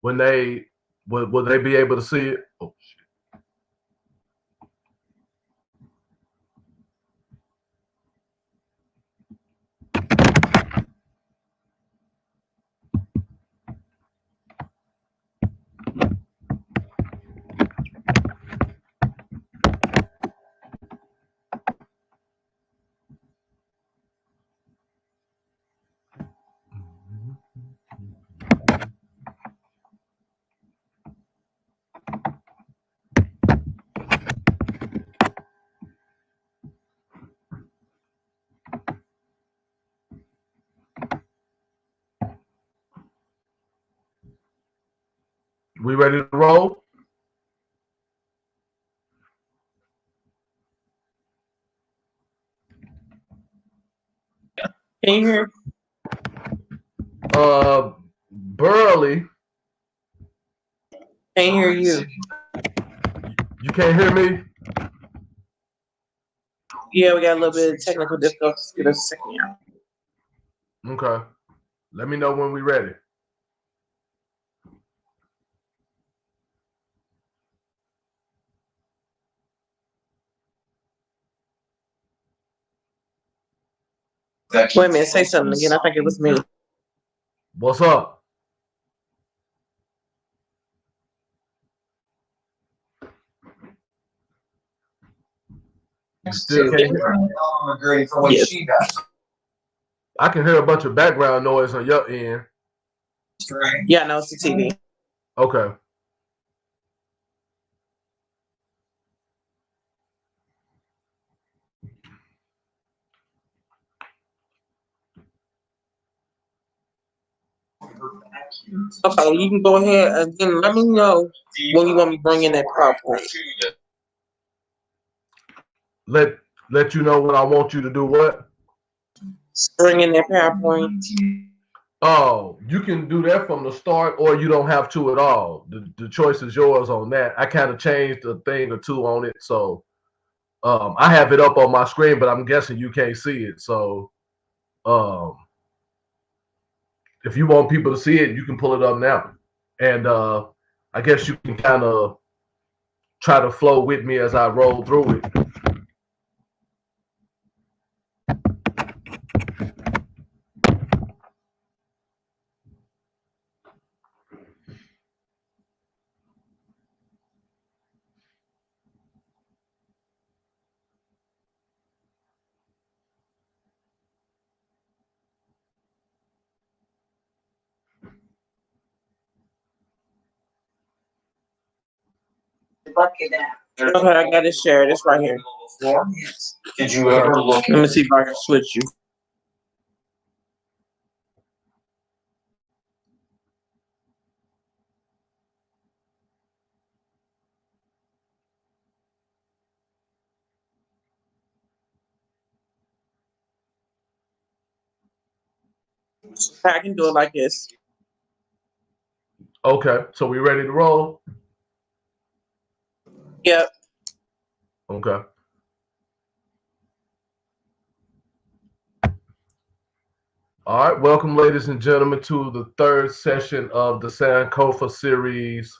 when they will they be able to see it? Oh, we ready to roll? Can you hear? Burley. Can't hear you. You can't hear me? Yeah, we got a little bit of technical difficulties. Give us a second, y'all. Okay. Let me know when we ready. Wait a minute, say something again. I think it was me. What's up? You still can't hear? Yes. I can hear a bunch of background noise on your end. Yeah, I know it's the TV. Okay. Okay, you can go ahead and then let me know when you want me to bring in that PowerPoint. Let you know when I want you to do what? Bring in that PowerPoint. Oh, you can do that from the start, or you don't have to at all. The choice is yours on that. I kind of changed a thing or two on it, so I have it up on my screen, but I'm guessing you can't see it. So if you want people to see it, you can pull it up now, and I guess you can kind of try to flow with me as I roll through it. Okay, I got it shared. It's right here. Did you ever look? Let me see if I can switch you. I can do it like this. Okay, so we ready to roll? Yep. Okay. All right, welcome, ladies and gentlemen, to the third session of the Sankofa Series,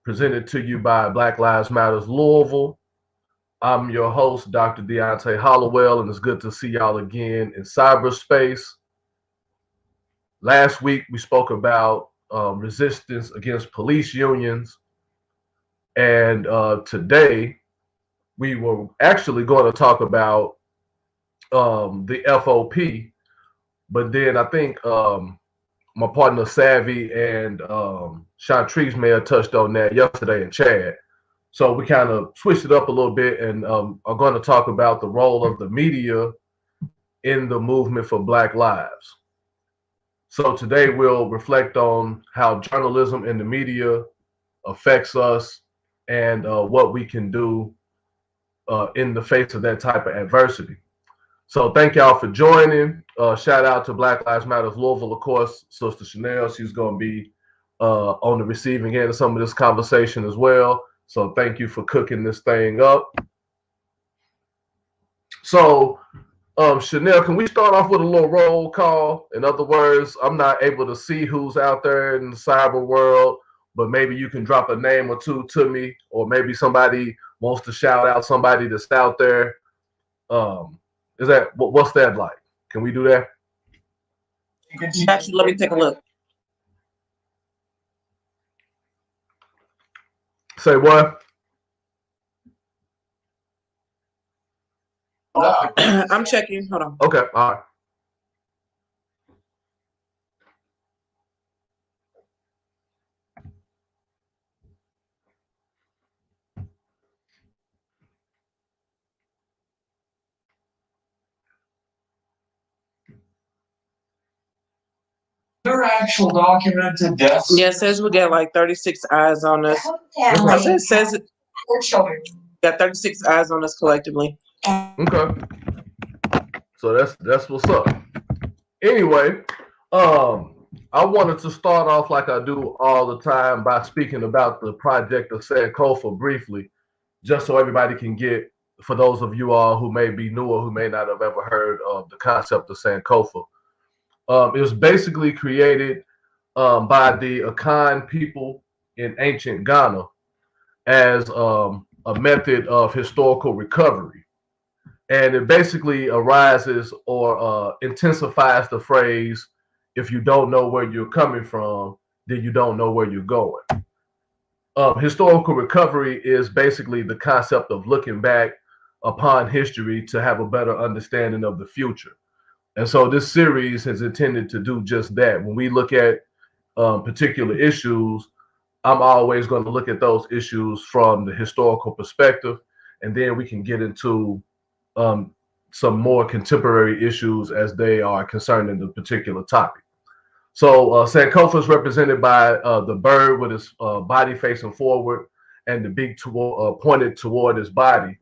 presented to you by Black Lives Matters Louisville. I'm your host, Dr. Deontay Hollowell, and it's good to see y'all again in cyberspace. Last week, we spoke about resistance against police unions, and today, we were actually going to talk about the FOP, but then I think my partner Savvy and Chantrice may have touched on that yesterday in chat. So we kind of switched it up a little bit and are going to talk about the role of the media in the movement for Black Lives. So today we'll reflect on how journalism and the media affects us and what we can do in the face of that type of adversity. So thank y'all for joining. Shout out to Black Lives Matters Louisville, of course. Sister Chanel, she's going to be on the receiving end of some of this conversation as well. So thank you for cooking this thing up. So Chanel, can we start off with a little roll call? In other words, I'm not able to see who's out there in the cyber world. but maybe you can drop a name or two to me, or maybe somebody wants to shout out somebody that's out there. Is that what's that like? Can we do that? Got you. Let me take a look. Say what? I'm checking. Hold on. Okay, all right. There are actual documented deaths. Yeah, it says we got like 36 eyes on us. I said it says it got 36 eyes on us collectively. Okay. So that's what's up. Anyway, I wanted to start off like I do all the time by speaking about the project of Sankofa briefly, just so everybody can get, for those of you all who may be new or who may not have ever heard of the concept of Sankofa. It was basically created by the Akan people in ancient Ghana as a method of historical recovery. And it basically arises or intensifies the phrase, if you don't know where you're coming from, then you don't know where you're going. Historical recovery is basically the concept of looking back upon history to have a better understanding of the future. And so this series is intended to do just that. When we look at particular issues, I'm always going to look at those issues from the historical perspective, and then we can get into some more contemporary issues as they are concerning the particular topic. So Sankofa is represented by the bird with his body facing forward and the beak pointed toward his body.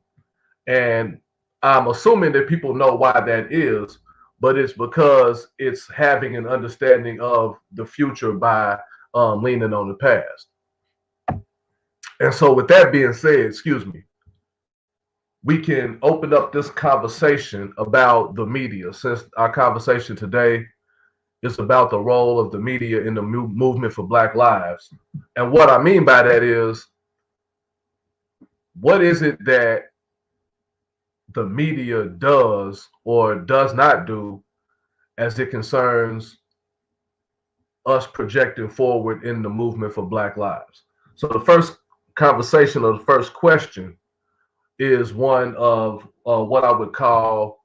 And I'm assuming that people know why that is, but it's because it's having an understanding of the future by leaning on the past. And so with that being said, excuse me, we can open up this conversation about the media, since our conversation today is about the role of the media in the movement for Black lives. And what I mean by that is, what is it that the media does or does not do as it concerns us projecting forward in the movement for Black lives? So the first conversation, or the first question, is one of what I would call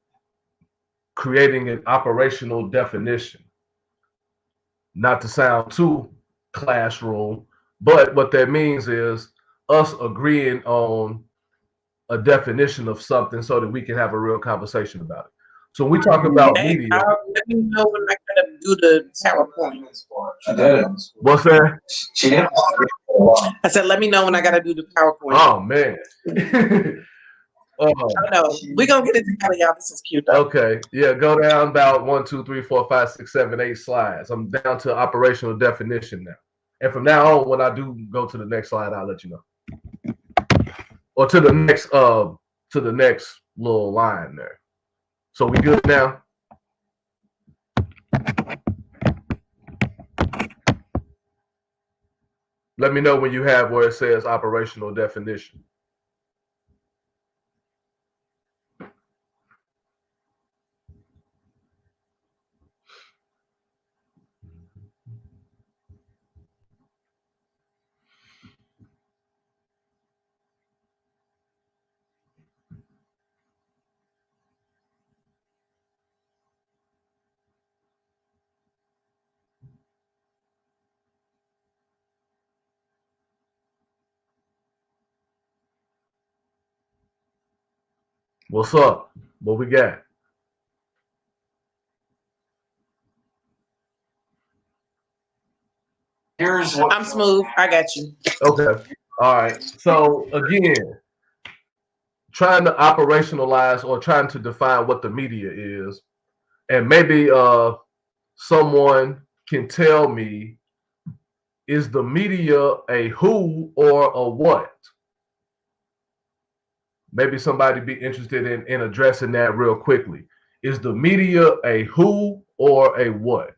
creating an operational definition. Not to sound too classroom, but what that means is us agreeing on a definition of something so that we can have a real conversation about it. So when we talk about Hey, media, let me know when I gotta do the PowerPoint. She did it. what's that? She didn't. I said, let me know when I gotta do the PowerPoint. Oh man. I know. We're gonna get it together, y'all. This is cute though. Okay. Yeah, go down about 1, 2, 3, 4, 5, 6, 7, 8 slides. I'm down to operational definition now. And from now on, when I do go to the next slide, I'll let you know. Or to the next little line there. So we good now? Let me know when you have where it says operational definition. What's up? What we got? Here's what I'm smooth. I got you. Okay. All right. So again, trying to operationalize or trying to define what the media is, and maybe someone can tell me, is the media a who or a what? Maybe somebody be interested in addressing that real quickly. Is the media a who or a what?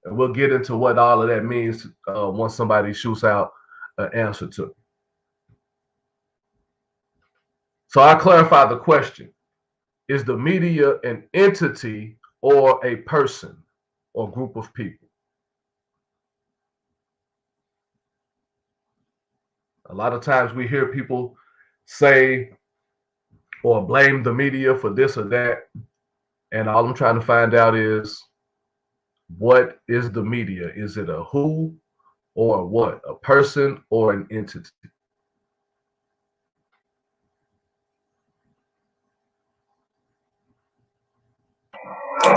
And we'll get into what all of that means once somebody shoots out an answer to it. So I clarify the question. Is the media an entity or a person or group of people? A lot of times we hear people say or blame the media for this or that. And all I'm trying to find out is, what is the media? Is it a who or a what? A person or an entity?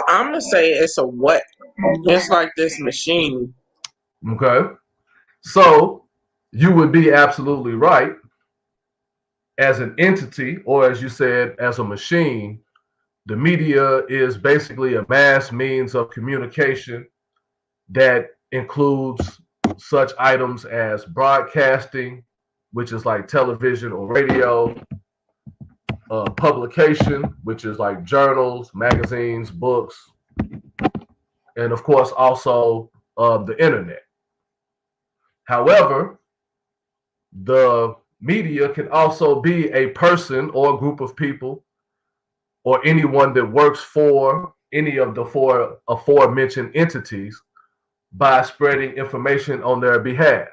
I'm gonna say it's a what. It's like this machine. Okay. So you would be absolutely right. As an entity, or as you said, as a machine, the media is basically a mass means of communication that includes such items as broadcasting, which is like television or radio, publication, which is like journals, magazines, books, and of course also the internet. However, the media can also be a person or a group of people or anyone that works for any of the four aforementioned entities by spreading information on their behalf.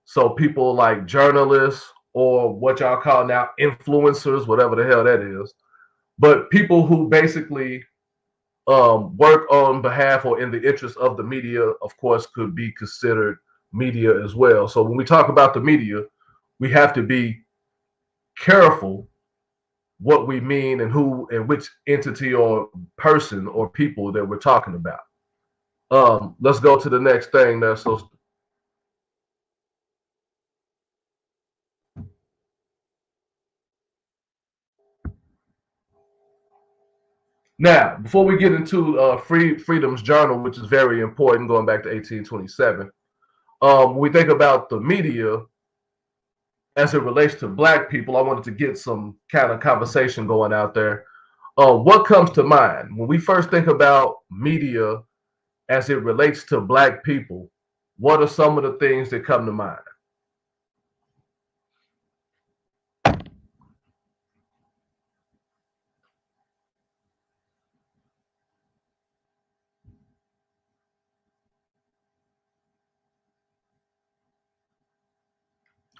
So people like journalists or what y'all call now influencers, whatever the hell that is, but people who basically work on behalf or in the interest of the media, of course, could be considered media as well. So when we talk about the media, we have to be careful what we mean and who and which entity or person or people that we're talking about. Let's go to the next thing there. So now, before we get into Freedom's Journal, which is very important, going back to 1827, when we think about the media as it relates to Black people, I wanted to get some kind of conversation going out there. What comes to mind when we first think about media as it relates to Black people? What are some of the things that come to mind?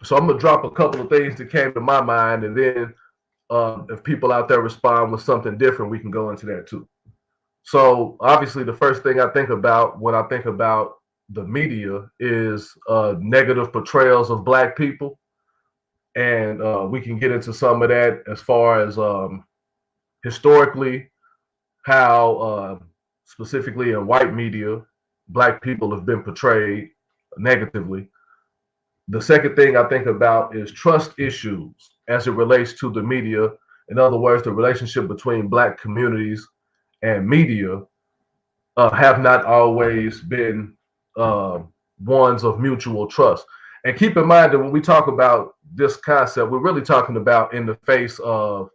So I'm gonna drop a couple of things that came to my mind, and then if people out there respond with something different, we can go into that too. So obviously, the first thing I think about when I think about the media is negative portrayals of Black people, and we can get into some of that as far as historically how specifically in white media, Black people have been portrayed negatively. The second thing I think about is trust issues as it relates to the media. In other words, the relationship between Black communities and media have not always been uh, ones of mutual trust. And keep in mind that when we talk about this concept, we're really talking about in the face of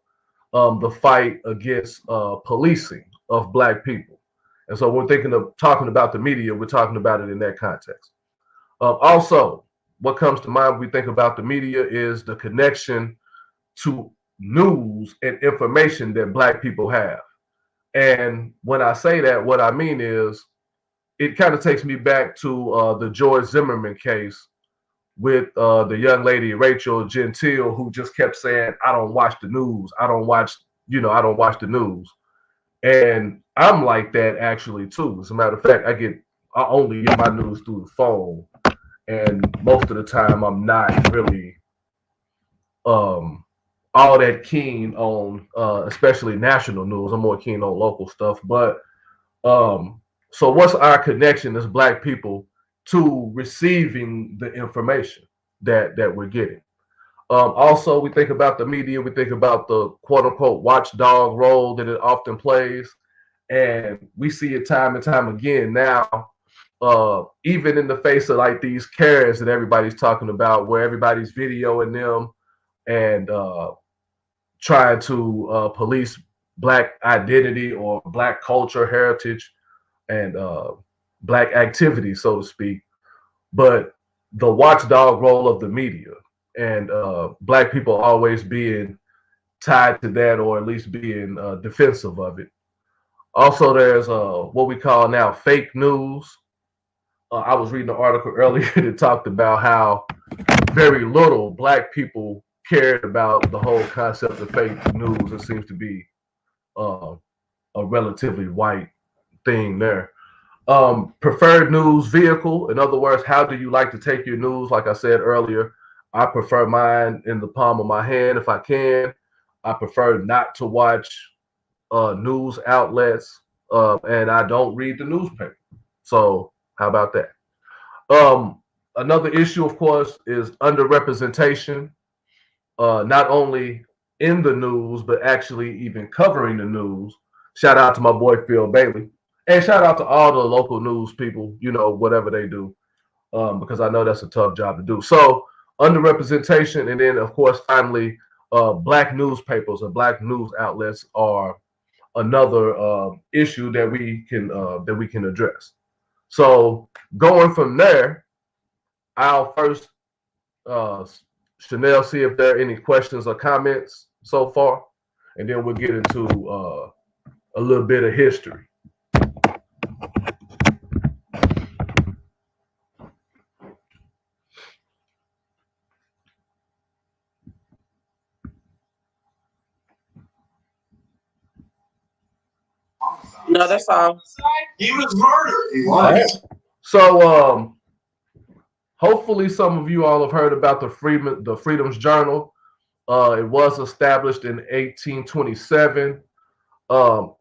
the fight against policing of Black people. And so we're thinking of talking about the media, we're talking about it in that context. Also, what comes to mind when we think about the media is the connection to news and information that Black people have. And when I say that, what I mean is it kind of takes me back to the George Zimmerman case with the young lady Rachel Gentile, who just kept saying, "I don't watch the news. I don't watch, I don't watch the news." And I'm like that actually too. As a matter of fact, I only get my news through the phone, and most of the time I'm not really um, all that keen on, especially national news. I'm more keen on local stuff. But so, what's our connection as Black people to receiving the information that we're getting? Also, we think about the media. We think about the quote unquote watchdog role that it often plays, and we see it time and time again now. Even in the face of like these Karens that everybody's talking about, where everybody's videoing them and trying to police Black identity or Black culture, heritage, and black activity, so to speak, but the watchdog role of the media and black people always being tied to that or at least being defensive of it. Also, there's what we call now fake news. I was reading an article earlier that talked about how very little black people cared about the whole concept of fake news. It seems to be uh, a relatively white thing there. Preferred news vehicle. In other words, how do you like to take your news? Like I said earlier, I prefer mine in the palm of my hand if I can. I prefer not to watch news outlets, and I don't read the newspaper. So, how about that? Another issue, of course, is underrepresentation, not only in the news, but actually even covering the news. Shout out to my boy Phil Bailey. And shout out to all the local news people, whatever they do, because I know that's a tough job to do. So, underrepresentation, and then, of course, finally, black newspapers and black news outlets are another issue that we can address. So, going from there, I'll first, uh, Chanel, see if there are any questions or comments so far, and then we'll get into a little bit of history. No, that's all. He was murdered. He All right. was. So, hopefully, some of you all have heard about the Freedom's Journal. It was established in 1827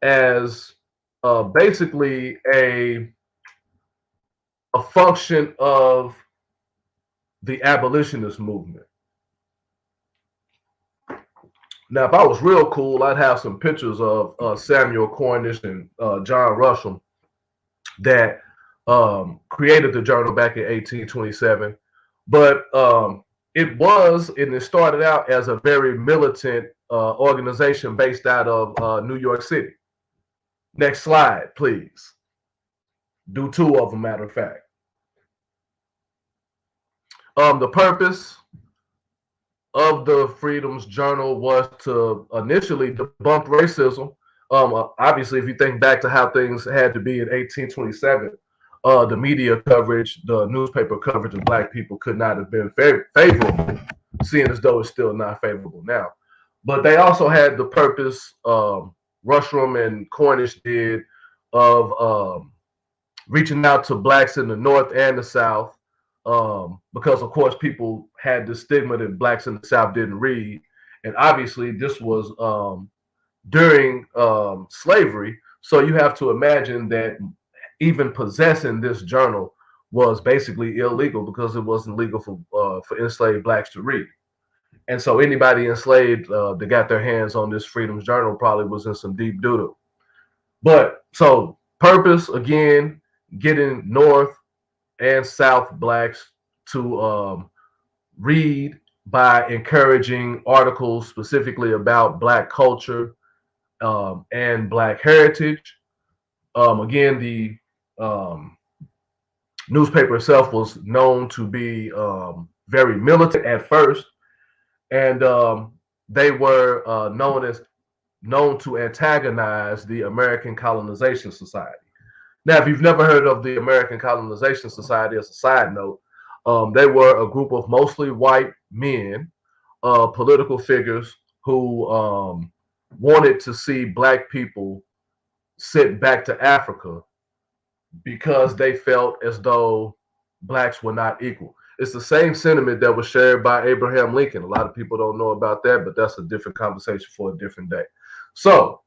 as basically a function of the abolitionist movement. Now, if I was real cool, I'd have some pictures of Samuel Cornish and John Rusham that created the journal back in 1827. But it started out as a very militant organization based out of New York City. Next slide, please. Do two of them, matter of fact. The purpose of the Freedom's Journal was to initially debunk racism. Obviously, if you think back to how things had to be in 1827, the media coverage, the newspaper coverage of Black people could not have been favorable, seeing as though it's still not favorable now. But they also had the purpose, Rushram and Cornish did, of reaching out to Blacks in the North and the South, because, of course, people had the stigma that Blacks in the South didn't read. And obviously, this was during slavery. So you have to imagine that even possessing this journal was basically illegal because it wasn't legal for enslaved Blacks to read. And so anybody enslaved that got their hands on this Freedom's Journal probably was in some deep doo-doo. But so purpose, again, getting North and South Blacks to read by encouraging articles specifically about Black culture and Black heritage. Again, the newspaper itself was known to be very militant at first, and they were known to antagonize the American Colonization Society. Now, if you've never heard of the American Colonization Society, as a side note, they were a group of mostly white men, political figures who wanted to see Black people sent back to Africa because they felt as though Blacks were not equal. It's the same sentiment that was shared by Abraham Lincoln. A lot of people don't know about that, but that's a different conversation for a different day. So,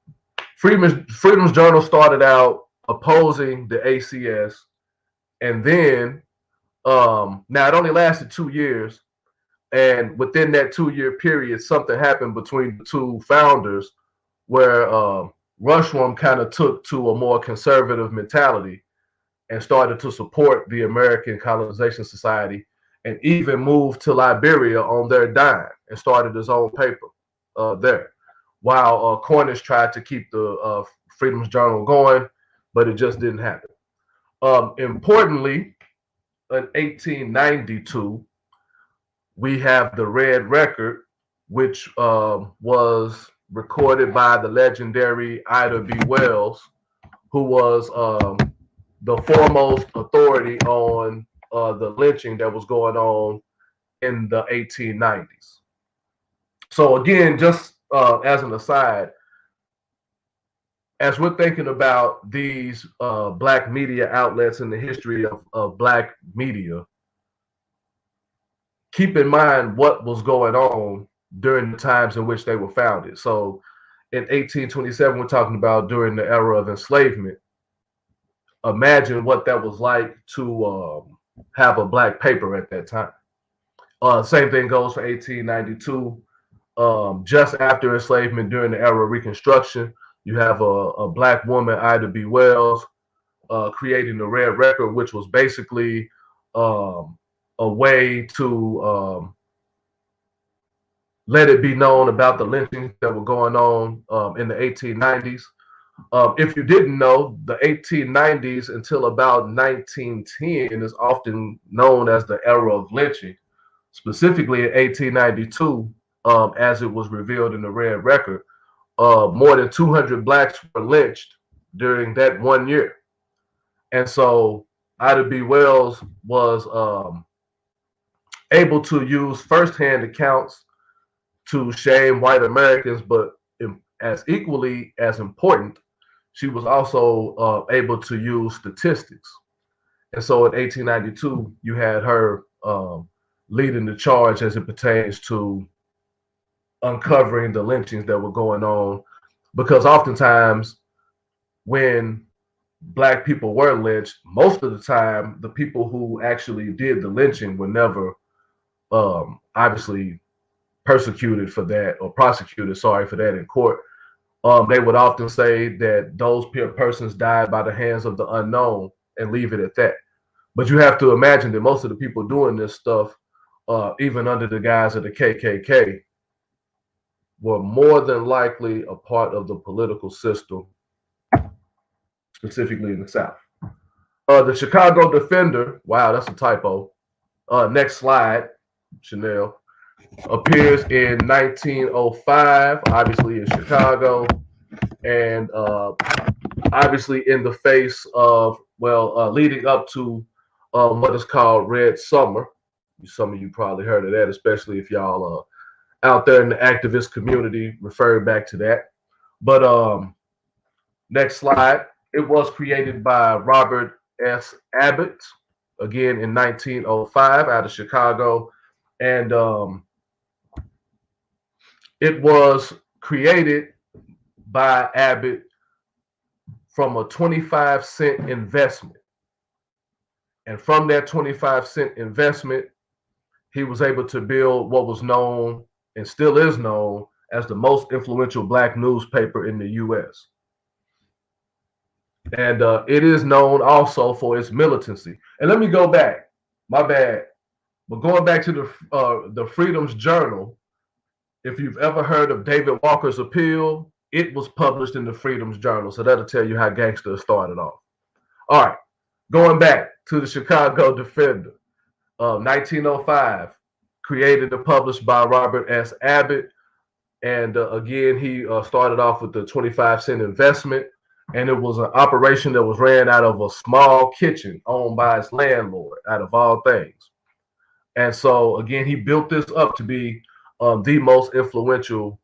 Freedom's Journal started out opposing the ACS, and then now it only lasted 2 years, and within that 2 year period, something happened between the two founders where Rushram kind of took to a more conservative mentality and started to support the American Colonization Society, and even moved to Liberia on their dime and started his own paper there. While Cornish tried to keep the Freedom's Journal going, but it just didn't happen. Importantly, in 1892, we have the Red Record, which was recorded by the legendary Ida B. Wells, who was the foremost authority on the lynching that was going on in the 1890s. So again, just as an aside, as we're thinking about these black media outlets and the history of black media, keep in mind what was going on during the times in which they were founded. So in 1827, we're talking about during the era of enslavement. Imagine what that was like to have a black paper at that time. Same thing goes for 1892. Just after enslavement, during the era of Reconstruction, you have a black woman, Ida B. Wells, creating the Red Record, which was basically a way to let it be known about the lynchings that were going on in the 1890s. If you didn't know, the 1890s until about 1910 is often known as the era of lynching. Specifically in 1892, as it was revealed in the Red Record, more than 200 blacks were lynched during that 1 year. And so Ida B. Wells was able to use firsthand accounts to shame white Americans, but as equally as important, she was also able to use statistics. And so in 1892, you had her leading the charge as it pertains to uncovering the lynchings that were going on. Because oftentimes, when black people were lynched, most of the time, the people who actually did the lynching were never obviously persecuted for that or prosecuted, sorry, for that in court. They would often say that those persons died by the hands of the unknown and leave it at that. But you have to imagine that most of the people doing this stuff, even under the guise of the KKK, were more than likely a part of the political system, specifically in the South. The Chicago Defender, wow, that's a typo. Next slide, Chanel, appears in 1905, obviously in Chicago, and obviously in the face of, leading up to what is called Red Summer. Some of you probably heard of that, especially if y'all out there in the activist community, referring back to that. But next slide. It was created by Robert S. Abbott, again in 1905 out of Chicago. And it was created by Abbott from a 25-cent investment. And from that 25-cent investment, he was able to build what was known and still is known as the most influential black newspaper in the U.S. And it is known also for its militancy. And let me go back, my bad, but going back to the Freedom's Journal, if you've ever heard of David Walker's Appeal, it was published in the Freedom's Journal. So that'll tell you how gangster started off. All right, going back to the Chicago Defender, 1905, created and published by Robert S. Abbott. And again, he started off with the 25-cent investment. And it was an operation that was ran out of a small kitchen owned by his landlord, out of all things. And so, again, he built this up to be the most influential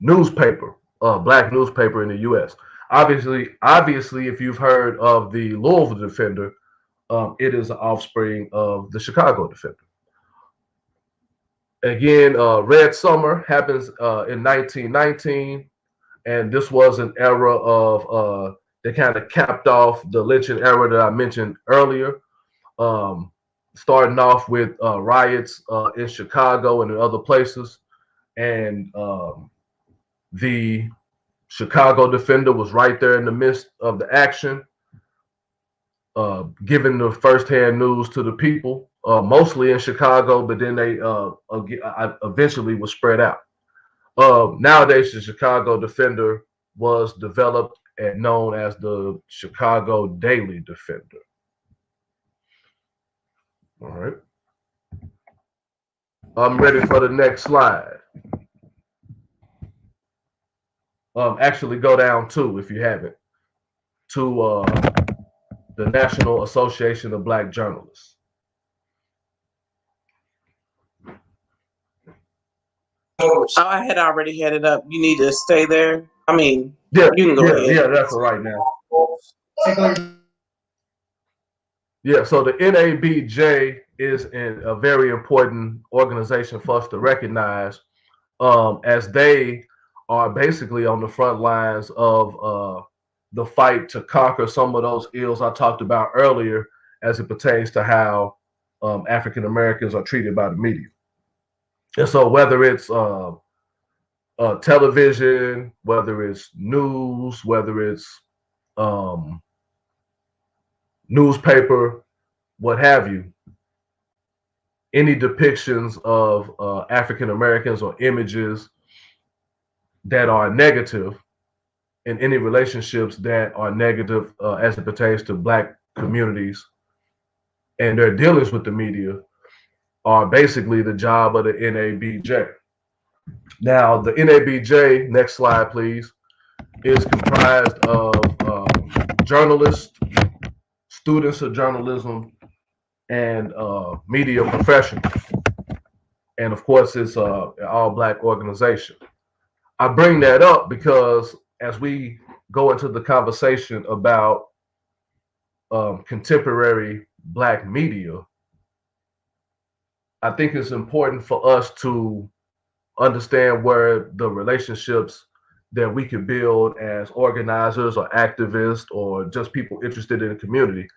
newspaper, black newspaper in the U.S. Obviously, if you've heard of the Louisville Defender, it is an offspring of the Chicago Defender. Again, Red Summer happens in 1919, and this was an era of that kind of capped off the lynching era that I mentioned earlier. Starting off with riots in Chicago and in other places. And the Chicago Defender was right there in the midst of the action, giving the firsthand news to the people, mostly in Chicago, but then they eventually was spread out. Nowadays, the Chicago Defender was developed and known as the Chicago Daily Defender. All right. I'm ready for the next slide. Actually, go down two if you haven't to the National Association of Black Journalists. Oh, I had already had it up. You need to stay there. I mean, Yeah, you can go ahead. yeah, that's all right now. Yeah, so the NABJ is a very important organization for us to recognize, as they are basically on the front lines of the fight to conquer some of those ills I talked about earlier as it pertains to how African Americans are treated by the media. And so whether it's television, whether it's news, whether it's um, newspaper, what have you, any depictions of African Americans or images that are negative in any relationships that are negative as it pertains to Black communities and their dealings with the media are basically the job of the NABJ. Now, the NABJ, next slide, please, is comprised of journalists, students of journalism, and media professionals. And of course, it's an all Black organization. I bring that up because as we go into the conversation about contemporary Black media, I think it's important for us to understand where the relationships that we can build as organizers or activists or just people interested in the community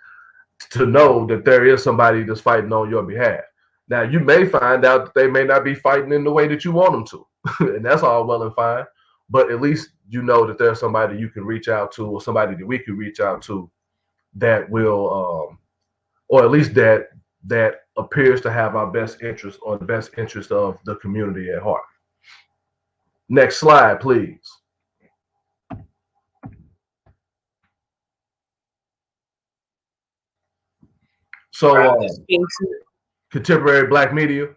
to know that there is somebody that's fighting on your behalf. Now, you may find out that they may not be fighting in the way that you want them to, and that's all well and fine. But at least you know that there's somebody you can reach out to, or somebody that we can reach out to that will, or at least that appears to have our best interest or the best interest of the community at heart. Next slide, please. So, contemporary Black media.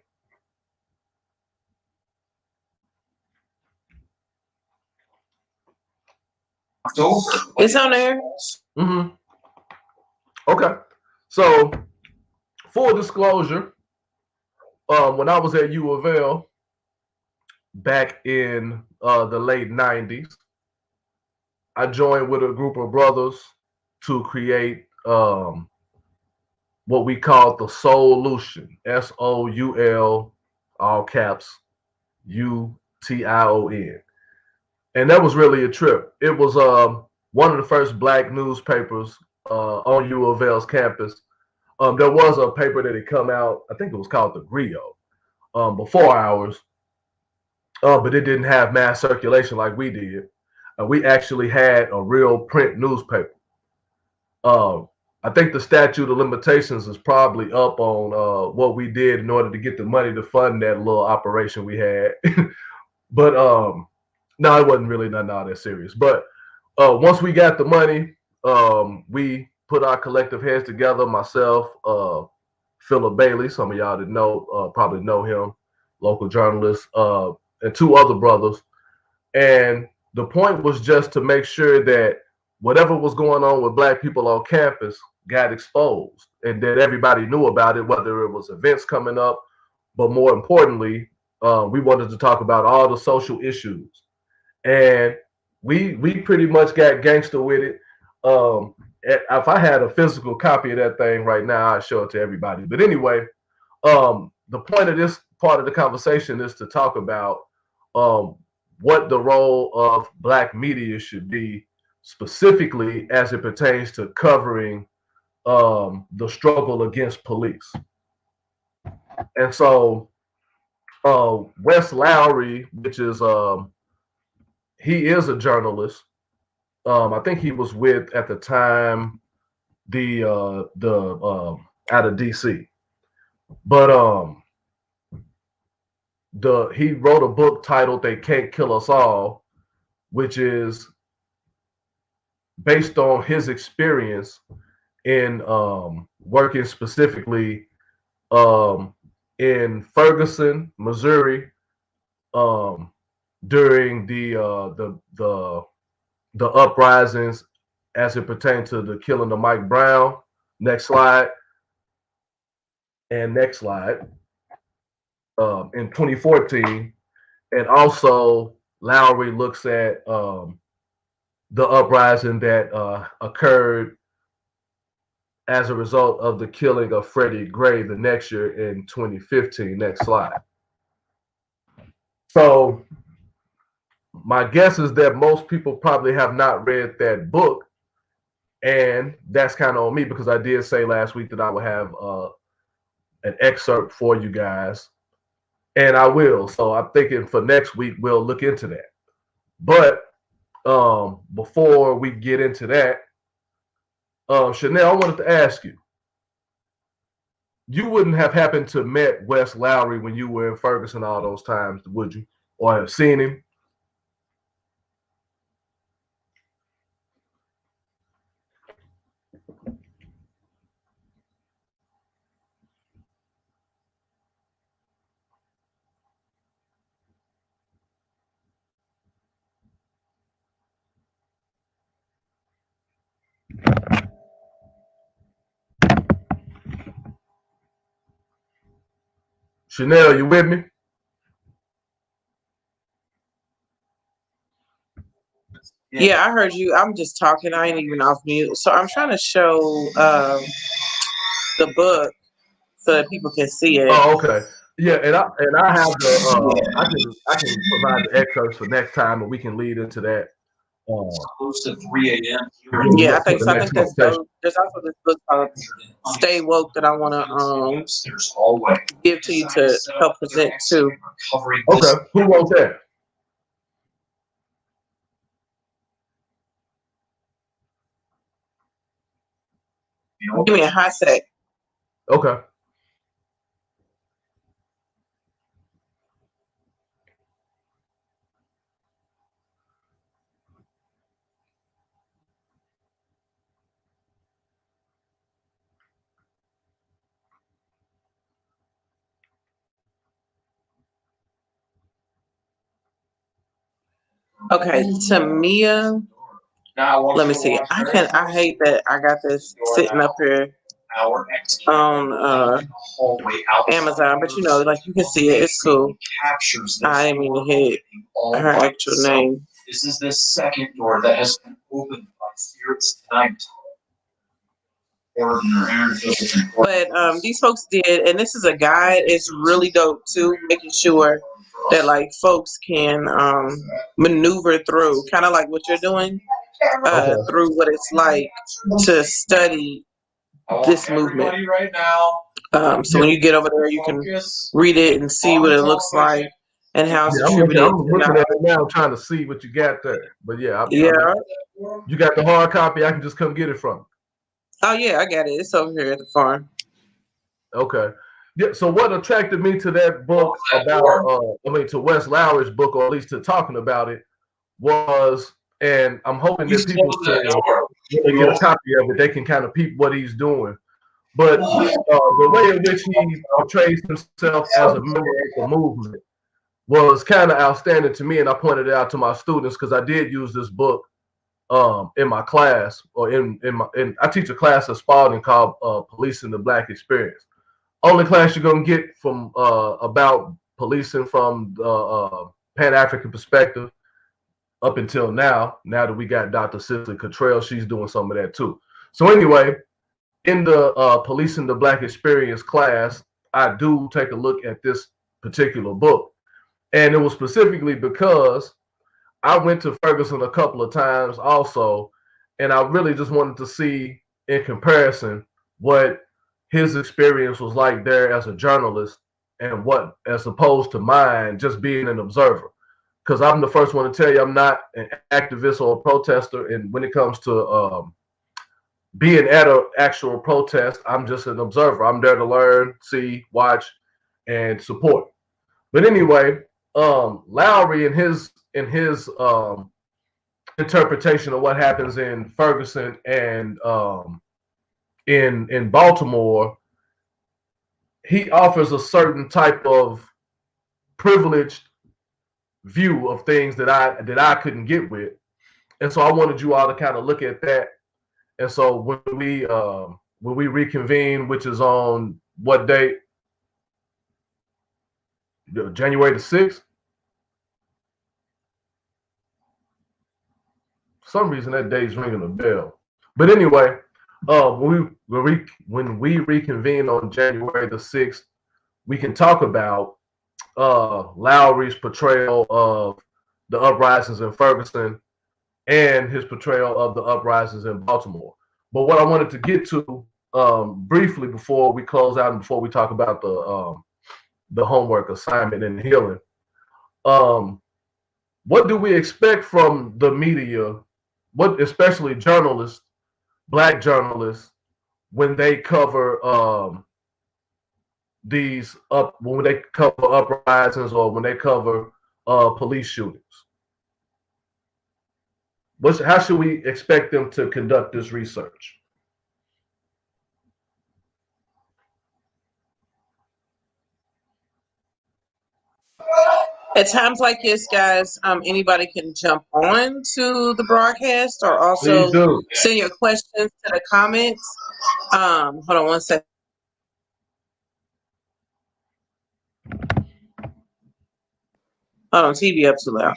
It's on there. Mm-hmm. Okay. So, full disclosure, when I was at U of L back in the late 90s, I joined with a group of brothers to create what we called the Solution, SOUL, all caps, UTION. And that was really a trip. It was one of the first Black newspapers on U of L's campus. There was a paper that had come out, I think it was called the Griot, before ours, but it didn't have mass circulation like we did. We actually had a real print newspaper. I think the statute of limitations is probably up on what we did in order to get the money to fund that little operation we had. But no, it wasn't really nothing all that serious. But once we got the money, we put our collective heads together. Myself, Philip Bailey, some of y'all that know probably know him, local journalist, and two other brothers. And the point was just to make sure that whatever was going on with Black people on campus got exposed and that everybody knew about it, whether it was events coming up, but more importantly, we wanted to talk about all the social issues. And we pretty much got gangster with it. If I had a physical copy of that thing right now, I'd show it to everybody. But anyway, the point of this part of the conversation is to talk about what the role of Black media should be, specifically as it pertains to covering the struggle against police. And so Wes Lowry, which is he is a journalist. I think he was with at the time the out of DC, but he wrote a book titled "They Can't Kill Us All," which is based on his experience in working specifically um, in Ferguson, Missouri, um, during the uprisings as it pertained to the killing of Mike Brown. Next slide. And next slide. In 2014, and also Lowry looks at the uprising that occurred as a result of the killing of Freddie Gray the next year in 2015. Next slide. So my guess is that most people probably have not read that book, and that's kind of on me because I did say last week that I would have an excerpt for you guys, and I will. So I'm thinking for next week we'll look into that. But before we get into that, Chanel, I wanted to ask you. You wouldn't have happened to met Wes Lowry when you were in Ferguson all those times, would you? Or have seen him? Chanel, you with me? Yeah, I heard you. I'm just talking. I ain't even off mute. So I'm trying to show the book so that people can see it. Oh, okay. Yeah, and I have the I can provide the excerpts for next time, and we can lead into that. Close to 3 a.m. Yeah, I For think the so. I next think that's conversation. there's also this book called Stay Woke that I want to give to you to help present too. Okay, who wrote that? Give me a hot sec. Okay. Okay, Tamia. Let me see. I hate that I got this sitting up here on Amazon, but you know, like you can see it. It's cool. I didn't mean to hit her actual name. This is the second door that has been opened by spirits tonight. But these folks did, and this is a guide. It's really dope too, making sure that like folks can maneuver through, kind of like what you're doing, Okay. through what it's like to study this movement. Right now. So when you get over there, you can read it and see what it looks like and how it's Yeah, attributed. I'm looking at it now, trying to see what you got there. But yeah, Yeah. you got the hard copy. I can just come get it from you. Oh yeah, I got it. It's over here at the farm. Okay. Yeah. So what attracted me to that book about, to Wes Lowry's book, or at least to talking about it, was, and I'm hoping that people can, when they get a copy of it, they can kind of peep what he's doing. But the way in which he portrays himself as a member of the movement was kind of outstanding to me, and I pointed it out to my students because I did use this book in my class, or I teach a class at Spalding called Policing the Black Experience. Only class you're gonna get from about policing from the Pan-African perspective up until now. Now that we got Dr. Cicely Cottrell, she's doing some of that too. So anyway, in the Policing the Black Experience class, I do take a look at this particular book. And it was specifically because I went to Ferguson a couple of times also, and I really just wanted to see in comparison what his experience was like there as a journalist and what, as opposed to mine, just being an observer. Because I'm the first one to tell you I'm not an activist or a protester. And when it comes to being at an actual protest, I'm just an observer. I'm there to learn, see, watch, and support. But anyway, Lowry in his interpretation of what happens in Ferguson and in Baltimore, he offers a certain type of privileged view of things that I couldn't get with, and so I wanted you all to kind of look at that. And so when we reconvene, which is on what date? January the 6th. For some reason that date's ringing a bell. But anyway, when we reconvene on January the 6th, we can talk about Lowry's portrayal of the uprisings in Ferguson and his portrayal of the uprisings in Baltimore. But what I wanted to get to briefly before we close out and before we talk about the homework assignment and healing, what do we expect from the media, what especially journalists, black journalists, when they cover when they cover uprisings or when they cover police shootings? How should we expect them to conduct this research? At times like this, guys, anybody can jump on to the broadcast or Please also do. send your questions to the comments. Hold on one second. Hold on, TV up too loud.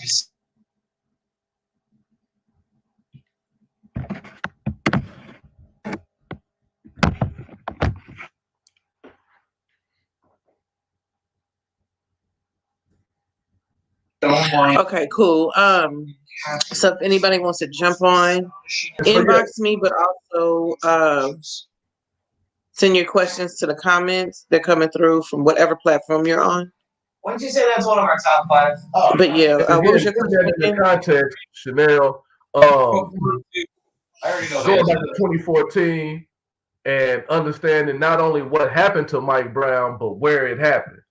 Okay, cool. So if anybody wants to jump on, inbox me, but also send your questions to the comments. They're coming through from whatever platform you're on. Wouldn't you say that's one of our top 5? But yeah, Again, what was your put question that in again? the context, Chanel. I already know Going back that. to 2014 and understanding not only what happened to Mike Brown, but where it happened.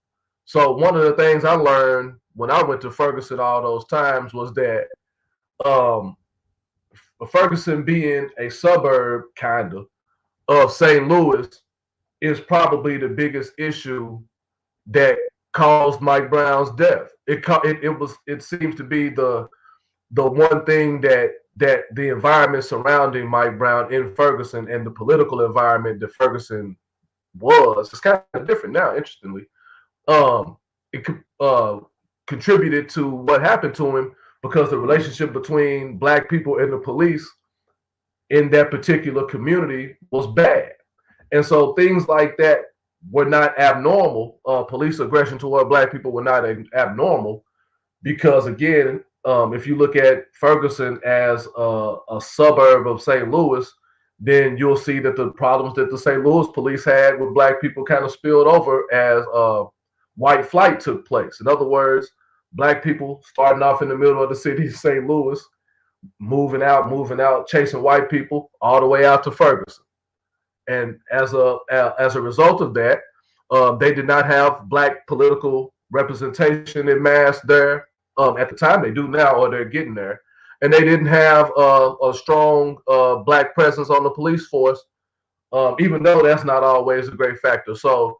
So one of the things I learned when I went to Ferguson all those times was that Ferguson being a suburb kind of St. Louis is probably the biggest issue that caused Mike Brown's death. It seems to be the one thing that the environment surrounding Mike Brown in Ferguson and the political environment that Ferguson was, it's kind of different now, interestingly. It contributed to what happened to him because the relationship between black people and the police in that particular community was bad. And so things like that were not abnormal. Police aggression toward black people were not abnormal because, again, if you look at Ferguson as a suburb of St. Louis, then you'll see that the problems that the St. Louis police had with black people kind of spilled over as white flight took place. In other words, black people starting off in the middle of the city of St. Louis, moving out, chasing white people all the way out to Ferguson. And as a result of that, they did not have black political representation in mass there at the time. They do now, or they're getting there. And they didn't have a strong black presence on the police force, even though that's not always a great factor. So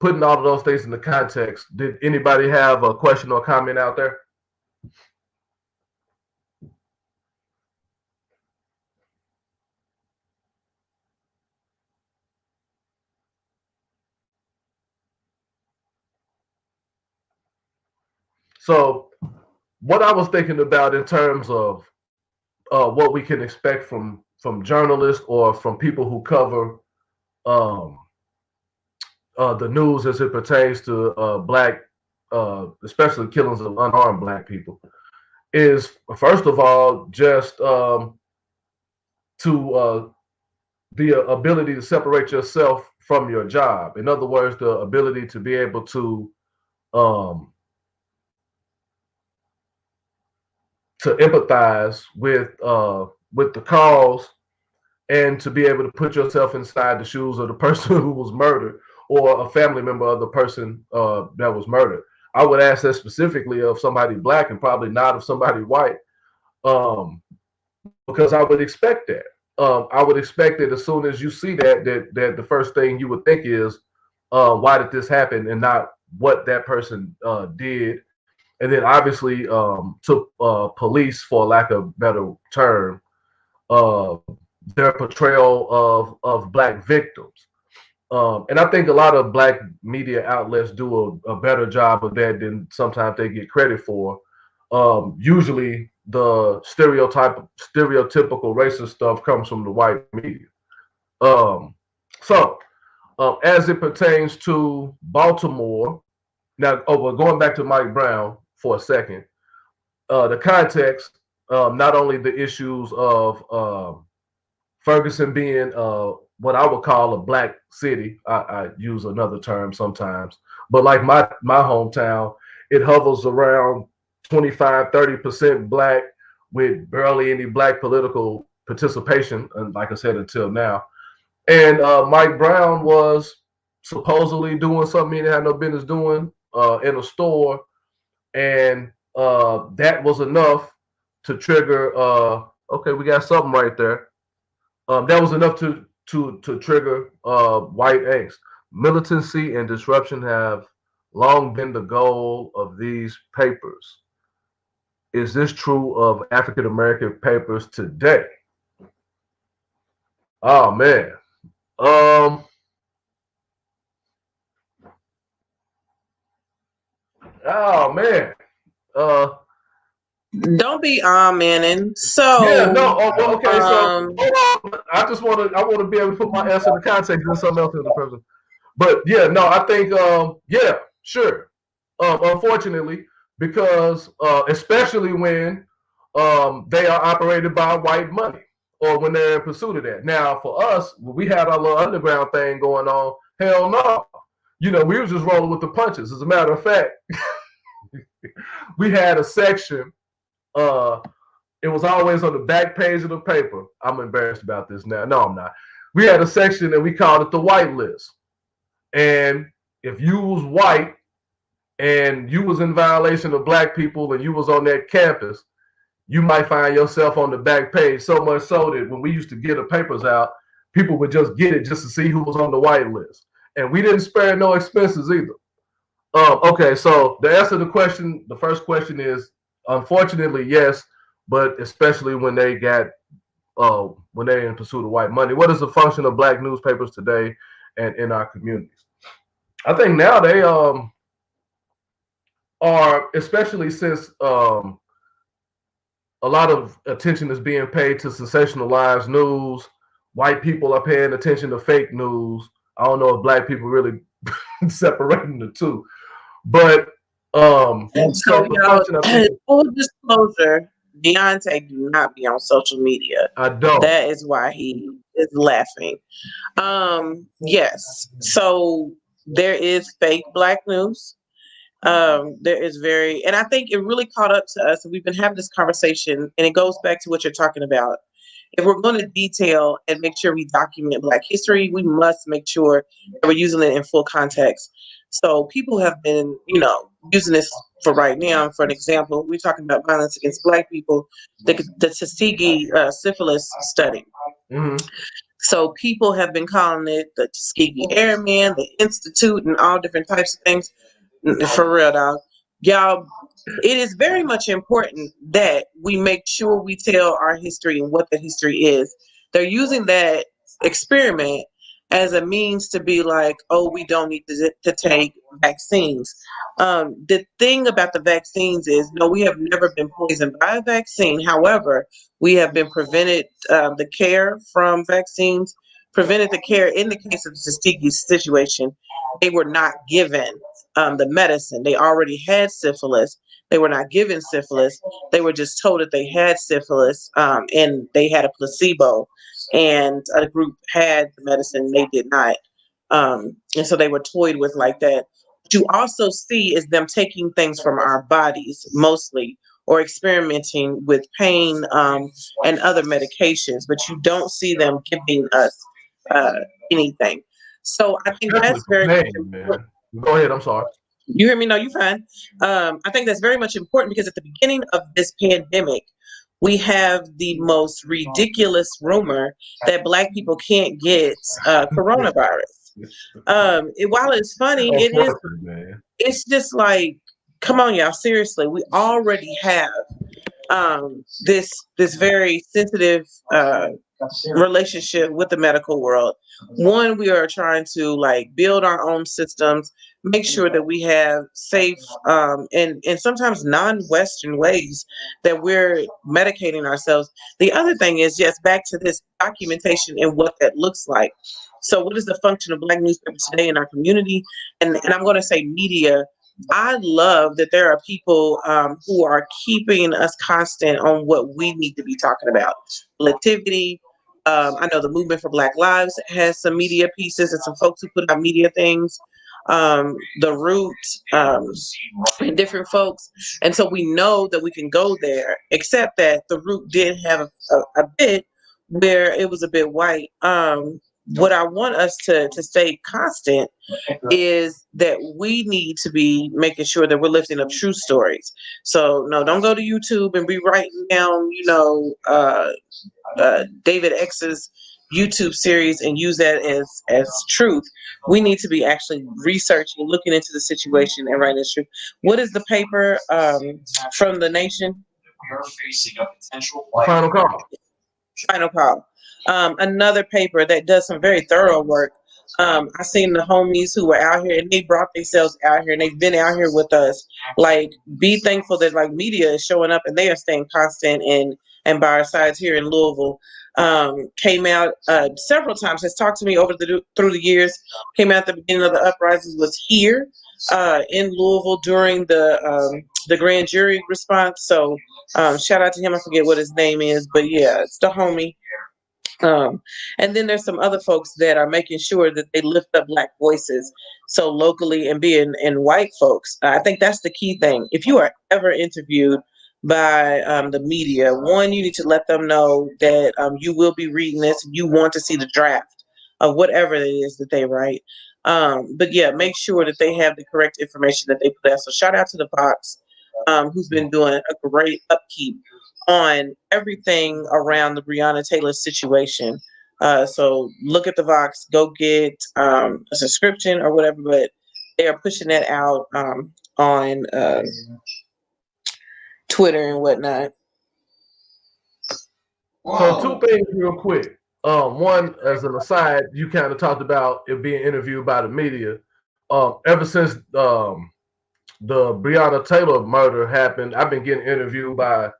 putting all of those things in the context, did anybody have a question or comment out there? So what I was thinking about in terms of what we can expect from journalists or from people who cover the news as it pertains to black, especially killings of unarmed black people, is first of all just to the ability to separate yourself from your job. In other words, the ability to be able to empathize with the cause and to be able to put yourself inside the shoes of the person who was murdered or a family member of the person that was murdered. I would ask that specifically of somebody black and probably not of somebody white, um, because I would expect that. I would expect that as soon as you see that the first thing you would think is, why did this happen, and not what that person did. And then obviously, to police, for lack of better term, uh, their portrayal of black victims. And I think a lot of black media outlets do a better job of that than sometimes they get credit for. Usually, the stereotypical racist stuff comes from the white media. Um, so, as it pertains to Baltimore, now, well, going back to Mike Brown for a second, the context, not only the issues of Ferguson being what I would call a black city. I use another term sometimes, but like my hometown, it hovers around 25-30% black with barely any black political participation, and like I said, until now. And Mike Brown was supposedly doing something he had no business doing in a store, and that was enough to trigger. Okay, we got something right there. That was enough to trigger white angst. Militancy and disruption have long been the goal of these papers. Is this true of African American papers today? Oh man. Um. Oh man. Uh. Don't be manning. Yeah. So, No. Oh, well, okay. So um, hold on. I just want to. I want to be able to put my answer in the context and something else in the person. But yeah, no, I think yeah, sure. Unfortunately, because especially when they are operated by white money or when they're in pursuit of that. Now, for us, we had our little underground thing going on. Hell no, we were just rolling with the punches. As a matter of fact, we had a section. Uh, it was always on the back page of the paper. I'm embarrassed about this now. No, I'm not. We had a section and we called it the white list. And if you was white and you was in violation of black people and you was on that campus, you might find yourself on the back page, so much so that when we used to get the papers out, people would just get it just to see who was on the white list. And we didn't spare no expenses either. Okay, so the answer to the question, the first question is, unfortunately, yes, but especially when they're in pursuit of white money. What is the function of black newspapers today and in our communities? I think now they are, especially since a lot of attention is being paid to sensationalized news. White people are paying attention to fake news. I don't know if black people really separating the two, but and so so the y'all, function, I think, full disclosure, Deontay do not be on social media. I don't. That is why he is laughing. Yes. So there is fake black news. There is and I think it really caught up to us. We've been having this conversation, and it goes back to what you're talking about. If we're going to detail and make sure we document Black history, we must make sure that we're using it in full context. So people have been, using this for right now. For an example, we're talking about violence against Black people, the Tuskegee syphilis study. Mm-hmm. So people have been calling it the Tuskegee Airmen, the Institute, and all different types of things. For real, dog. Y'all, it is very much important that we make sure we tell our history and what the history is. They're using that experiment as a means to be like, oh, we don't need to take vaccines. The thing about the vaccines is, no, we have never been poisoned by a vaccine. However, we have been prevented the care from vaccines, prevented the care in the case of the Tuskegee situation. They were not given the medicine. They already had syphilis. They were not given syphilis. They were just told that they had syphilis, and they had a placebo, and a group had the medicine, they did not. And so they were toyed with like that. What you also see is them taking things from our bodies mostly, or experimenting with pain and other medications, but you don't see them giving us uh, anything. So I think Especially that's for very much pain, important. man. Go ahead. I'm sorry. You hear me? No, you fine. I think that's very much important because at the beginning of this pandemic, we have the most ridiculous rumor that Black people can't get coronavirus. While it's funny, it is. Unfortunately, man. It's just like, come on, y'all. Seriously, we already have this very sensitive relationship with the medical world. One, we are trying to like build our own systems, make sure that we have safe and sometimes non-Western ways that we're medicating ourselves. The other thing is, yes, back to this documentation and what that looks like. So, what is the function of Black newspapers today in our community? And I'm going to say media. I love that there are people who are keeping us constant on what we need to be talking about. Collectivity. I know the Movement for Black Lives has some media pieces and some folks who put out media things. The Root, and different folks. And so we know that we can go there, except that the Root did have a bit where it was a bit white. What I want us to stay constant is that we need to be making sure that we're lifting up true stories. So no, don't go to YouTube and be writing down, David X's YouTube series and use that as truth. We need to be actually researching, looking into the situation and writing as truth. What is the paper from the Nation? We are facing a potential Final call. Final Call. Another paper that does some very thorough work. I seen the homies who were out here and they brought themselves out here and they've been out here with us. Like, be thankful that like media is showing up and they are staying constant and by our sides here in Louisville. Came out several times, has talked to me through the years. Came out at the beginning of the uprisings, was here in Louisville during the grand jury response. So shout out to him. I forget what his name is, but yeah, it's the homie. And then there's some other folks that are making sure that they lift up Black voices. So locally and being and white folks, I think that's the key thing. If you are ever interviewed by the media, one, you need to let them know that you will be reading this. You want to see the draft of whatever it is that they write. But yeah, make sure that they have the correct information that they put out. So shout out to the Fox, who's been doing a great upkeep on everything around the Breonna Taylor situation. So look at the Vox, go get a subscription or whatever, but they are pushing that out on Twitter and whatnot. So two things real quick. One, as an aside, you kind of talked about it being interviewed by the media. Ever since the Breonna Taylor murder happened, I've been getting interviewed by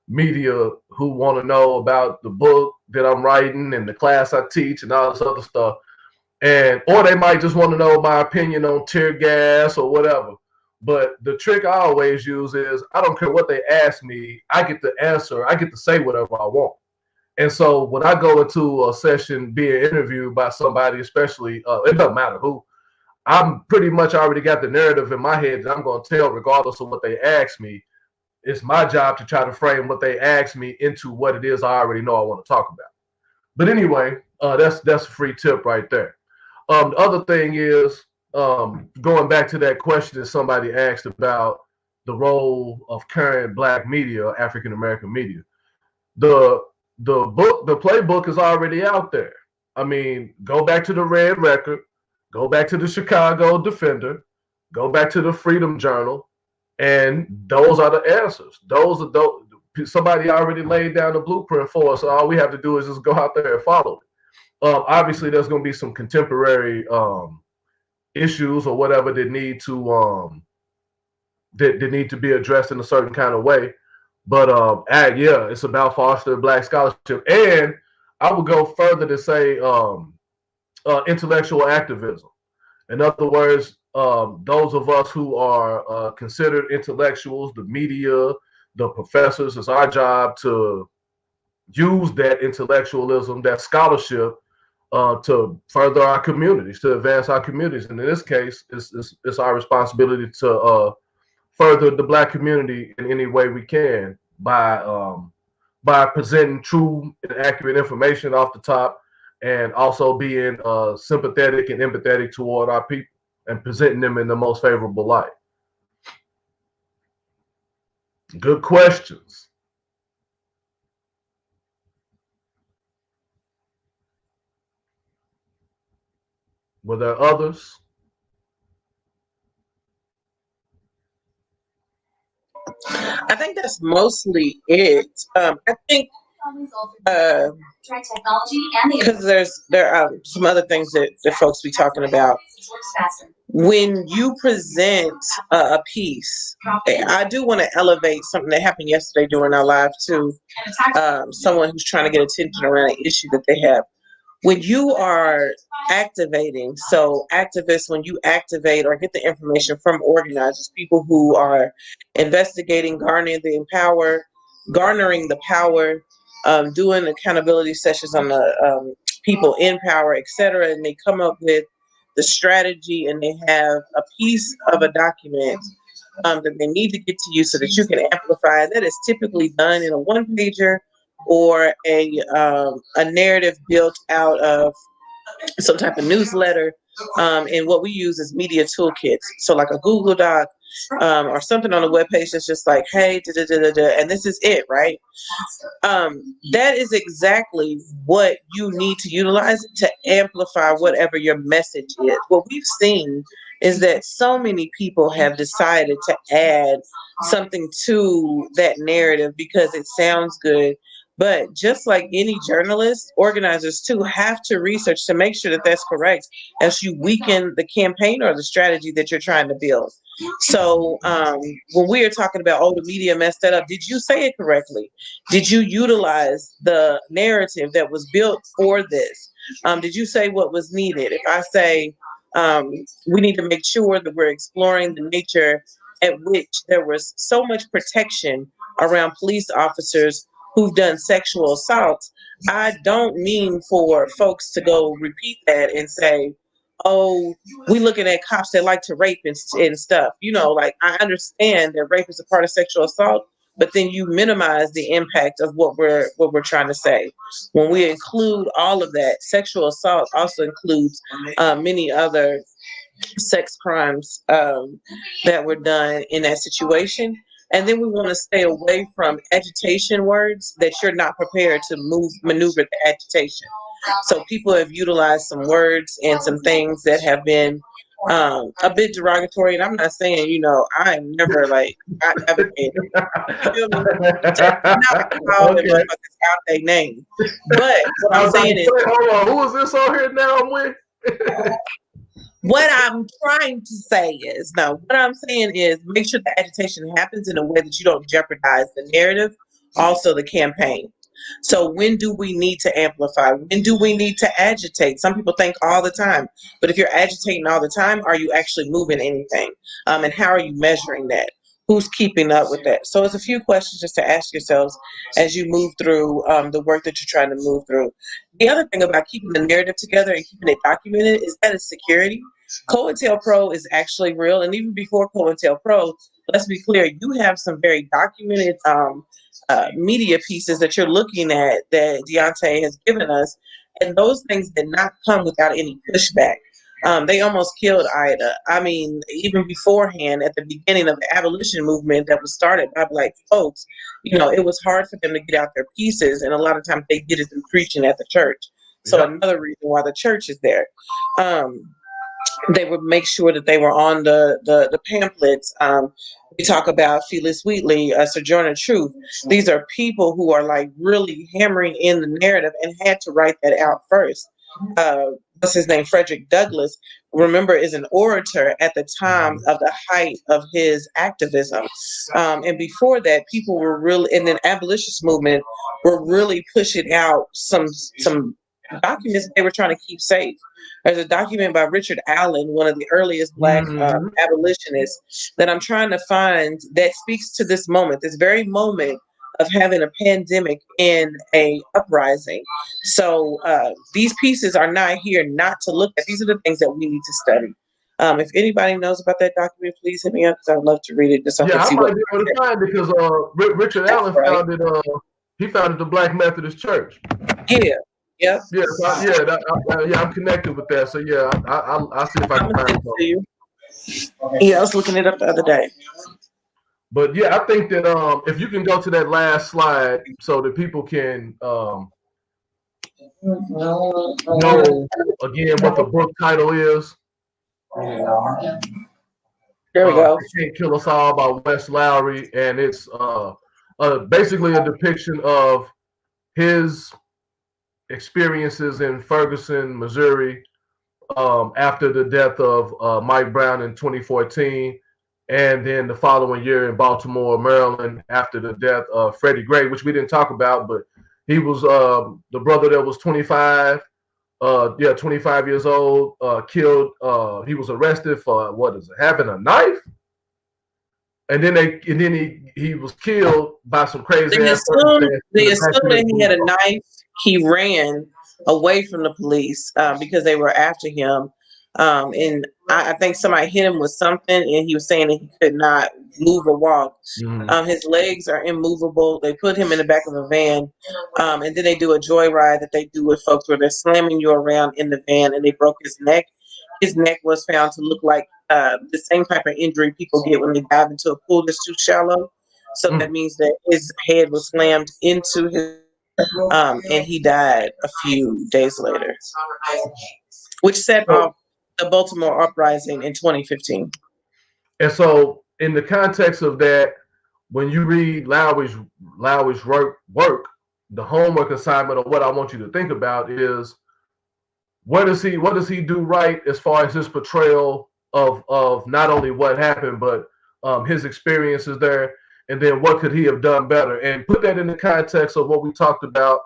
media who want to know about the book that I'm writing and the class I teach and all this other stuff. Or they might just want to know my opinion on tear gas or whatever. But the trick I always use is I don't care what they ask me, I get the answer, I get to say whatever I want. And so when I go into a session being interviewed by somebody, especially, it doesn't matter who, I'm pretty much already got the narrative in my head that I'm going to tell regardless of what they ask me. It's my job to try to frame what they ask me into what it is I already know I want to talk about. But anyway, that's a free tip right there. The other thing is going back to that question that somebody asked about the role of current Black media, African American media. The playbook is already out there. I mean, go back to the Red Record, go back to the Chicago Defender, go back to the Freedom Journal, and those are the answers. Somebody already laid down the blueprint for us. So all we have to do is just go out there and follow it. Obviously, there's going to be some contemporary issues or whatever that need to be addressed in a certain kind of way. But yeah, it's about fostering Black scholarship, and I would go further to say intellectual activism. In other words, those of us who are considered intellectuals, the media, the professors, it's our job to use that intellectualism, that scholarship, to further our communities, to advance our communities. And in this case, it's our responsibility to further the Black community in any way we can by presenting true and accurate information off the top, and also being sympathetic and empathetic toward our people and presenting them in the most favorable light. Good questions. Were there others? I think that's mostly it. I think uh, because there are some other things that folks be talking about. When you present a piece, I do want to elevate something that happened yesterday during our live too. Someone who's trying to get attention around an issue that they have. When you are activating, so activists, when you activate or get the information from organizers, people who are investigating, garnering the power, doing accountability sessions on the people in power, etc., and they come up with the strategy and they have a piece of a document that they need to get to you so that you can amplify. That is typically done in a one pager or a narrative built out of some type of newsletter. And what we use is media toolkits. So like a Google Doc or something on a web page that's just like, hey, da, da, da, da, da, and this is it, right? That is exactly what you need to utilize to amplify whatever your message is. What we've seen is that so many people have decided to add something to that narrative because it sounds good. But just like any journalist, organizers too have to research to make sure that that's correct as you weaken the campaign or the strategy that you're trying to build. So when we are talking about, oh, the media messed that up, did you say it correctly? Did you utilize the narrative that was built for this? Did you say what was needed? If I say we need to make sure that we're exploring the nature at which there was so much protection around police officers who've done sexual assaults, I don't mean for folks to go repeat that and say, oh, we looking at cops that like to rape and stuff. You know, like I understand that rape is a part of sexual assault, but then you minimize the impact of what we're trying to say. When we include all of that, sexual assault also includes many other sex crimes that were done in that situation. And then we want to stay away from agitation words that you're not prepared to maneuver the agitation. So people have utilized some words and some things that have been a bit derogatory. And I'm not saying, I'm never like I advocate. You feel me? Not calling Okay. motherfuckers out their name. But what I I'm was about to saying is, say, hold on, who is this on here now I'm with? what I'm trying to say is, no, what I'm saying is make sure the agitation happens in a way that you don't jeopardize the narrative, also the campaign. So when do we need to amplify? When do we need to agitate? Some people think all the time, but if you're agitating all the time, are you actually moving anything? And how are you measuring that? Who's keeping up with that? So it's a few questions just to ask yourselves as you move through the work that you're trying to move through. The other thing about keeping the narrative together and keeping it documented is that it's security. COINTELPRO is actually real, and even before COINTELPRO, let's be clear, you have some very documented media pieces that you're looking at that Deontay has given us, and those things did not come without any pushback. They almost killed Ida. I mean, even beforehand, at the beginning of the abolition movement that was started by Black folks, it was hard for them to get out their pieces, and a lot of times they did it through preaching at the church. So another reason why the church is there. They would make sure that they were on the pamphlets. We talk about Phyllis Wheatley, Sojourner Truth. These are people who are like really hammering in the narrative and had to write that out first. What's his name? Frederick Douglass, remember, is an orator at the time of the height of his activism. And before that, people were really, in the abolitionist movement, were really pushing out some documents they were trying to keep safe. There's a document by Richard Allen, one of the earliest Black abolitionists, that I'm trying to find that speaks to this moment, this very moment of having a pandemic and a uprising. So these pieces are not here not to look at. These are the things that we need to study. If anybody knows about that document, please hit me up because I'd love to read it just so I can see I what. might be able to find it because Richard That's Allen right. founded he founded the Black Methodist Church. Yeah. Yep. Yeah, I'm connected with that. So yeah, I'll see if I I'm can gonna find send it. it to you. Yeah, I was looking it up the other day. But yeah, I think that if you can go to that last slide so that people can know again what the book title is. There we go. They Can't Kill Us All by Wes Lowry, and it's basically a depiction of his experiences in Ferguson, Missouri, after the death of Mike Brown in 2014, and then the following year in Baltimore, Maryland, after the death of Freddie Gray, which we didn't talk about, but he was the brother that was 25. 25 years old, killed. He was arrested for having a knife, and then he was killed by some crazy They ass assumed circumstance in they the back assumed of his that he had a vehicle. knife. He ran away from the police because they were after him. And I think somebody hit him with something, and he was saying that he could not move or walk. Mhm. His legs are immovable. They put him in the back of a van, and then they do a joyride that they do with folks where they're slamming you around in the van, and they broke his neck. His neck was found to look like the same type of injury people get when they dive into a pool that's too shallow. So that Mm. means that his head was slammed into his, and he died a few days later, which set So off the Baltimore uprising in 2015. and so in the context of that, when you read Lowry's work, the homework assignment or what I want you to think about is what does he do right as far as his portrayal of not only what happened but his experiences there, and then what could he have done better, and put that in the context of what we talked about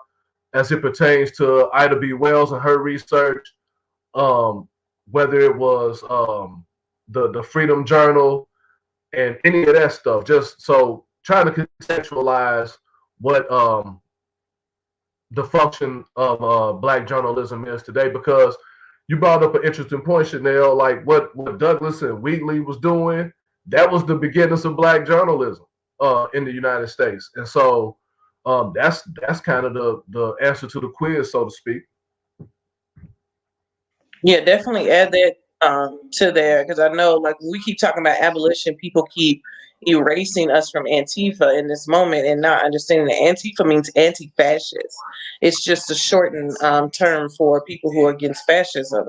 as it pertains to Ida B. Wells and her research, um, whether it was the Freedom Journal and any of that stuff. Just so trying to contextualize what the function of black journalism is today, because you brought up an interesting point, Chanel. Like what Douglas and Wheatley was doing, that was the beginnings of black journalism in the United States, and so that's kind of the answer to the quiz, so to speak. Yeah, definitely add that to there because I know, like, when we keep talking about abolition, people keep erasing us from Antifa in this moment and not understanding that Antifa means anti-fascist. It's just a shortened term for people who are against fascism.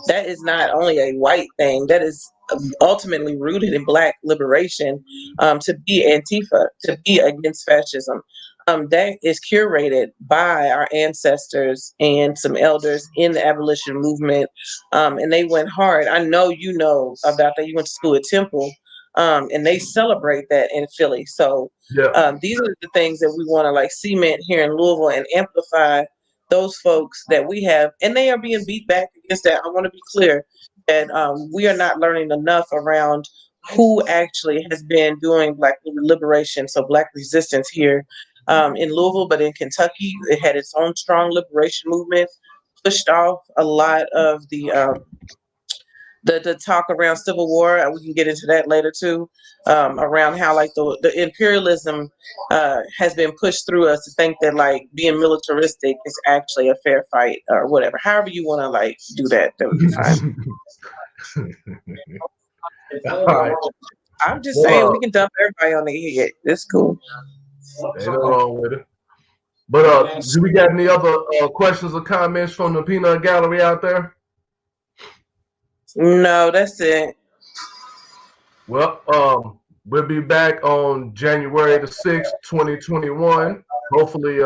That is not only a white thing; that is ultimately rooted in Black liberation. To be Antifa, to be against fascism, that is curated by our ancestors and some elders in the abolition movement, and they went hard. I know you know about that. You went to school at Temple, and they celebrate that in Philly. So Yeah. these are the things that we want to like cement here in Louisville and amplify those folks that we have, and they are being beat back against that. I want to be clear that we are not learning enough around who actually has been doing Black liberation, so Black resistance here in Louisville, but in Kentucky, it had its own strong liberation movement, pushed off a lot of the talk around Civil War. We can get into that later too, around how like the imperialism has been pushed through us to think that like being militaristic is actually a fair fight or whatever. However you want to like do that, that would be fine. All right. I'm just saying Well, we can dump everybody on the head. It's cool. ain't nothing wrong with it. But do we got any other questions or comments from the peanut gallery out there? No, that's it. Well, we'll be back on January the 6th, 2021. Hopefully,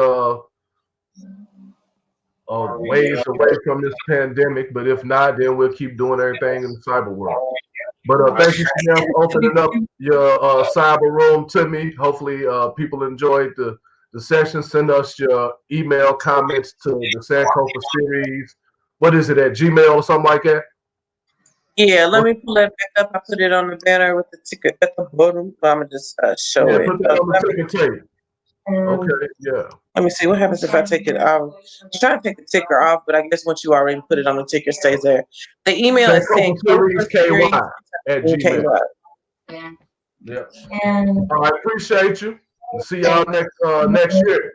ways away from this pandemic. But if not, then we'll keep doing everything in the cyber world. But thank you, Chanel, for opening up your cyber room to me. Hopefully, people enjoyed the session. Send us your email comments to the Sankofa Series. What is it, at Gmail or something like that? Yeah, let me pull that back up. I put it on the banner with the ticket at the bottom. I'm gonna just show Yeah, it. put that on the ticket tape. Okay, yeah. Let me see what happens if I take it off. I'm trying to take the ticker off, but I guess once you already put it on the ticker, it stays there. The email is Sankofa Series KY at Okay, Gmail. Yeah. I appreciate you. See y'all next year.